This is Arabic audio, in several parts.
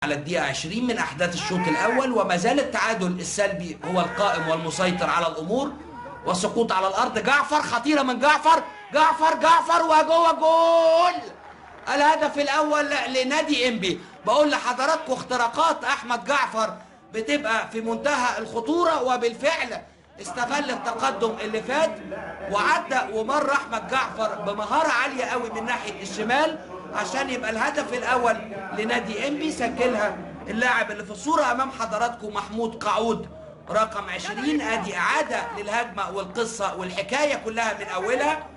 على الدقيقة 20 من أحداث الشوط الأول، وما زال التعادل السلبي هو القائم والمسيطر على الأمور. والسقوط على الأرض، جعفر، خطيرة من جعفر، جعفر وجوه جول الهدف الأول لنادي إنبي. بقول لحضراتكم اختراقات أحمد جعفر بتبقى في منتهى الخطورة، وبالفعل استغل التقدم اللي فات وعدى ومر أحمد جعفر بمهارة عالية قوي من ناحية الشمال عشان يبقى الهدف الأول لنادي إنبي. سجلها اللاعب اللي في الصورة أمام حضراتكم محمود قعود رقم 20. ادي اعادة للهجمة والقصة والحكاية كلها من اولها.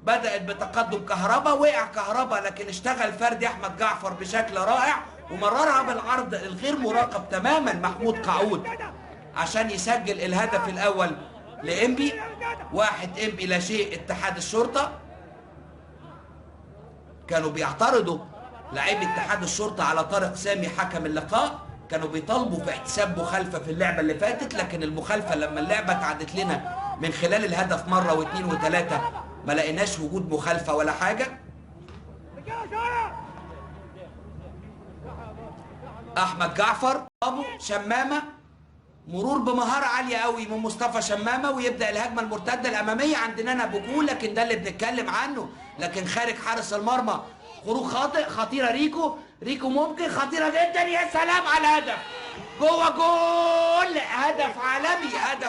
بدأت بتقدم كهربا، وقع كهربا لكن اشتغل فردي احمد جعفر بشكل رائع ومررها بالعرض الغير مراقب تماما محمود قعود عشان يسجل الهدف الاول لإنبي. 1 إنبي لا شيء اتحاد الشرطة. كانوا بيعترضوا لاعبي اتحاد الشرطة على طارق سامي حكم اللقاء، كانوا بيطالبوا في احتساب مخالفة في اللعبة اللي فاتت، لكن المخالفة لما اللعبة اتعدت لنا من خلال الهدف مرة واثنين وثلاثة ما لقيناش وجود مخالفة ولا حاجة. أحمد جعفر، أبو شمامة، مرور بمهارة عالية قوي من مصطفى شمامة، ويبدأ الهجمة المرتدة الأمامية عندنا أنا بجول، لكن ده اللي بنتكلم عنه، لكن خارج حارس المرمى. خروج خاطئ، خطيرة ريكو ممكن، خطيرة جدا، يا سلام على الهدف، جوه جول، هدف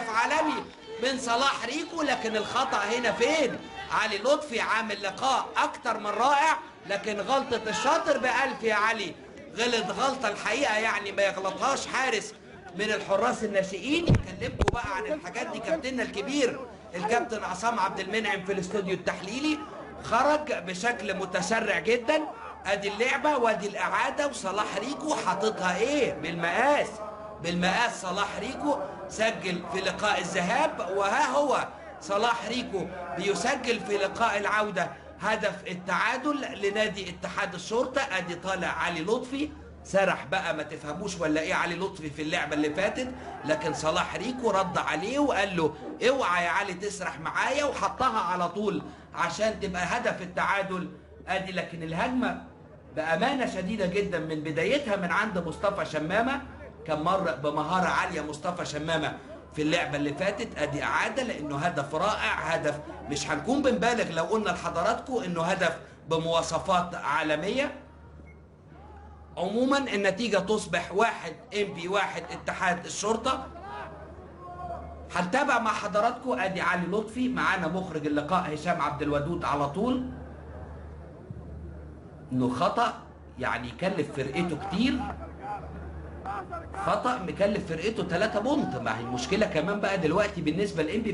عالمي من صلاح ريكو. لكن الخطأ هنا فين؟ علي لطفي عامل لقاء أكتر من رائع، لكن غلطة الشاطر بألف يا علي، غلط غلطة الحقيقة يعني ما يغلطهاش حارس من الحراس الناشئين. يكلمكم بقى عن الحاجات دي كابتننا الكبير الكابتن عصام عبد المنعم في الاستوديو التحليلي. خرج بشكل متسرع جدا. ادي اللعبه وادي الاعاده، وصلاح ريكو حاططها ايه بالمقاس. صلاح ريكو سجل في لقاء الذهاب، وها هو صلاح ريكو بيسجل في لقاء العوده هدف التعادل لنادي اتحاد الشرطه. ادي طالع علي لطفي، سرح بقى ما تفهموش ولا ايه علي لطفي في اللعبه اللي فاتت، لكن صلاح ريكو رد عليه وقال له اوعى يا علي تسرح معايا، وحطها على طول عشان تبقى هدف التعادل. ادي لكن الهجمه بامانه شديده جدا من بدايتها من عند مصطفى شمامه، كان مر بمهاره عاليه مصطفى شمامه في اللعبه اللي فاتت. ادي اعاده لانه هدف رائع، هدف مش هنكون بنبالغ لو قلنا لحضراتكم انه هدف بمواصفات عالميه. عموما النتيجة تصبح 1 إنبي 1 اتحاد الشرطة. هنتابع مع حضراتكم. ادي علي لطفي معانا، مخرج اللقاء هشام عبد الودود على طول. انه خطأ يعني يكلف فرقته كتير، خطأ مكلف فرقته 3 بونت. ما هي المشكلة كمان بقى دلوقتي بالنسبة لإنبي